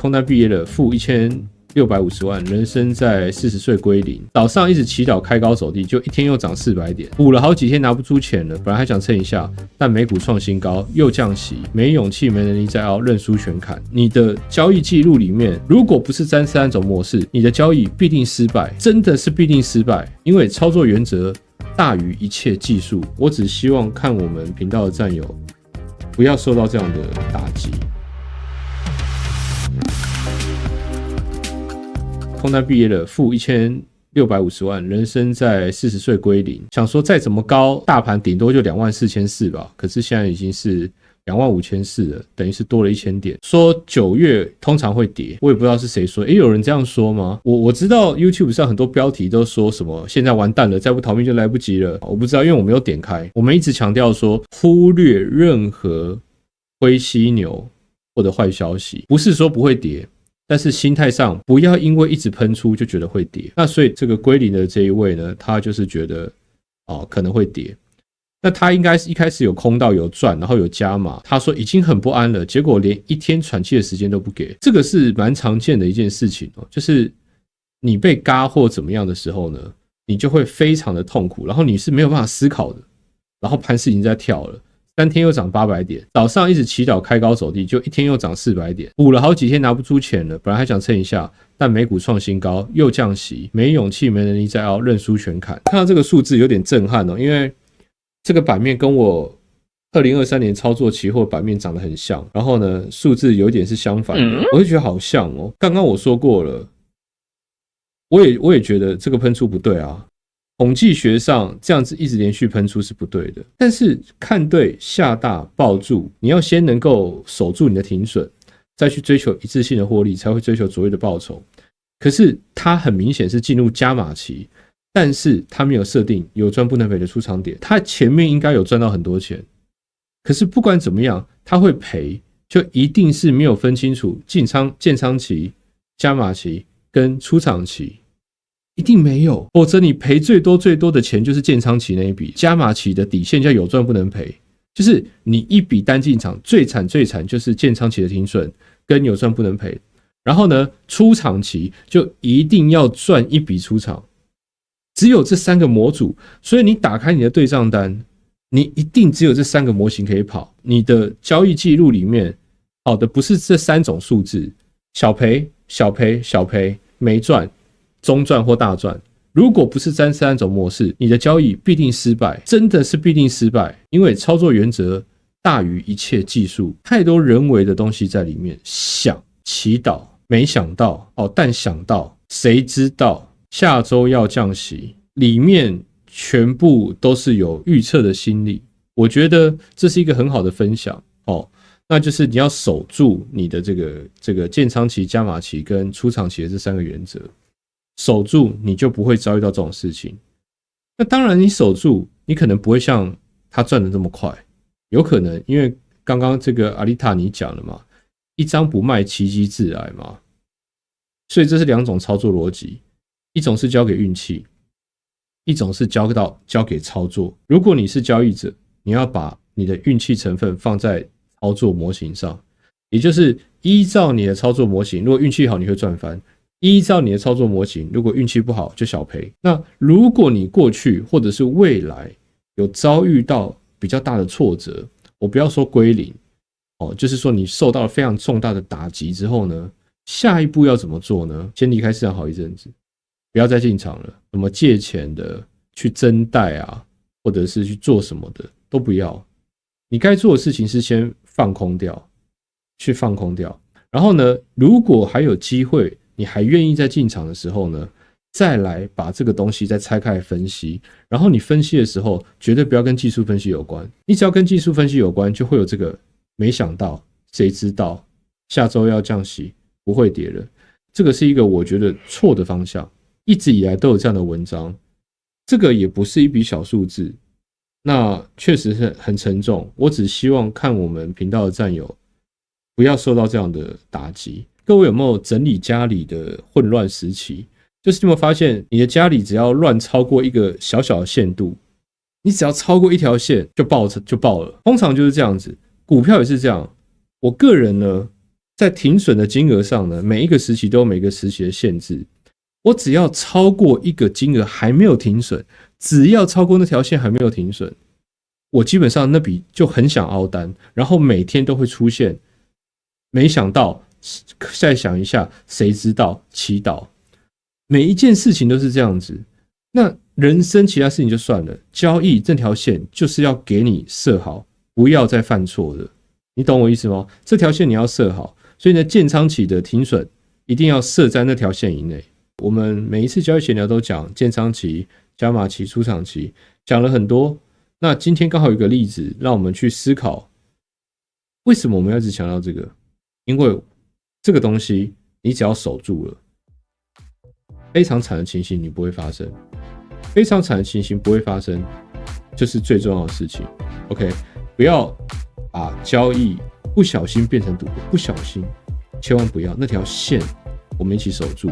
空單畢業了，負1650萬，人生在40歲歸零。早上一直祈禱開高走低，就一天又漲400點，補了好幾天拿不出錢了。本來還想撐一下，但美股創新高又降息，沒勇氣沒能力再熬，認輸全砍。你的交易記錄裡面，如果不是343種模式，你的交易必定失敗，真的是必定失敗，因為操作原則大於一切技術。我只希望看我們頻道的戰友不要受到這樣的打擊。空單畢業了，負1650萬，人生在40歲歸零。想說再怎麼高，大盤頂多就24400吧，可是現在已經是25400了，等於是多了1000點。說9月通常會跌，我也不知道是誰說，有人這樣說嗎？我知道 YouTube 上很多標題都說什麼現在完蛋了，再不逃命就來不及了。我不知道，因為我沒有點開。我們一直強調說，忽略任何灰犀牛或者壞消息，不是說不會跌。但是心態上不要因為一直噴出就覺得會跌。那所以這個歸零的這一位呢，他就是覺得可能會跌。那他應該是一開始有空到有賺，然後有加碼。他說已經很不安了，結果連一天喘氣的時間都不給。這個是蠻常見的一件事情哦，就是你被嘎或怎麼樣的時候呢，你就會非常的痛苦，然後你是沒有辦法思考的，然後盤勢已經在跳了。3天又漲800點，早上一直祈禱開高走低，就一天又漲400點，補了好幾天拿不出錢了。本來還想撐一下，但美股創新高又降息，沒勇氣沒能力再熬，認輸全砍。看到這個數字有點震撼哦，因為這個版面跟我2023年操作期貨版面長得很像，然後呢數字有一點是相反的，我就覺得好像哦。剛剛我說過了，我也覺得這個噴出不對啊。統計學上這樣子一直連續噴出是不對的，但是看對下大抱住，你要先能夠守住你的停損，再去追求一致性的獲利，才會追求所謂的報酬。可是它很明顯是進入加碼期，但是它沒有設定有賺不能賠的出場點，它前面應該有賺到很多錢，可是不管怎麼樣，它會賠，就一定是沒有分清楚建倉期、加碼期跟出場期。一定沒有，否則你賠最多的錢就是建倉期那一筆，加碼期的底線叫有賺不能賠，就是你一筆單進場最慘就是建倉期的停損跟有賺不能賠，然後呢出場期就一定要賺一筆出場，只有這3個模組，所以你打開你的對賬單，你一定只有這3個模型可以跑，你的交易記錄裡面跑的不是這3種數字，小賠小賠沒賺。中賺或大賺，如果不是343種模式，你的交易必定失敗，真的是必定失敗，因為操作原則大於一切技術，太多人為的東西在裡面。想祈禱，沒想到但想到，誰知道下周要降息，裡面全部都是有預測的心理。我覺得這是一個很好的分享那就是你要守住你的這個建倉期、加碼期跟出場期的這3個原則。守住你就不會遭遇到這種事情。那當然你守住，你可能不會像他賺的這麼快，有可能因為剛剛這個阿麗塔你講了嘛，一張不賣奇蹟自來嘛，所以這是2種操作邏輯，一種是交給運氣，一種是交給操作。如果你是交易者，你要把你的運氣成分放在操作模型上，也就是依照你的操作模型，如果運氣好你會賺翻，依照你的操作模型，如果運氣不好就小賠。那如果你過去或者是未來有遭遇到比較大的挫折，我不要說歸零就是說你受到了非常重大的打擊之後呢，下一步要怎麼做呢？先離開市場好一陣子，不要再進場了，什麼借錢的、去增貸啊，或者是去做什麼的都不要。你該做的事情是先放空掉，去放空掉。然後呢，如果還有機會，你還願意再進場的时候呢，再來把這個東西再拆開來分析。然後你分析的時候，絕對不要跟技術分析有關。你只要跟技術分析有關，就會有這個沒想到，誰知道下周要降息，不會跌了。這個是一個我覺得錯的方向，一直以來都有這樣的文章。這個也不是一筆小數字，那確實是很沉重。我只希望看我們頻道的戰友不要受到這樣的打擊。各位有沒有整理家裡的混亂時期？就是你有沒有發現，你的家裡只要亂超過一個小小的限度，你只要超過一條線就爆了。通常就是這樣子，股票也是這樣。我個人呢，在停損的金額上呢，每一個時期都有每個時期的限制。我只要超過一個金額還沒有停損，只要超過那條線還沒有停損，我基本上那筆就很想凹單，然後每天都會出現沒想到，再想一下，誰知道，祈禱，每一件事情都是這樣子。那人生其他事情就算了，交易這條線就是要給你設好，不要再犯錯的。你懂我意思嗎？這條線你要設好，所以呢，建倉期的停損一定要設在那條線以內。我們每一次交易閒聊都講建倉期、加碼期、出場期，講了很多。那今天剛好有一個例子，讓我們去思考，為什麼我們要一直強調這個？因為這個東西，你只要守住了，非常慘的情形你不會發生，非常慘的情形不會發生，就是最重要的事情。OK， 不要把交易不小心變成賭博，不小心，千萬不要，那條線我們一起守住。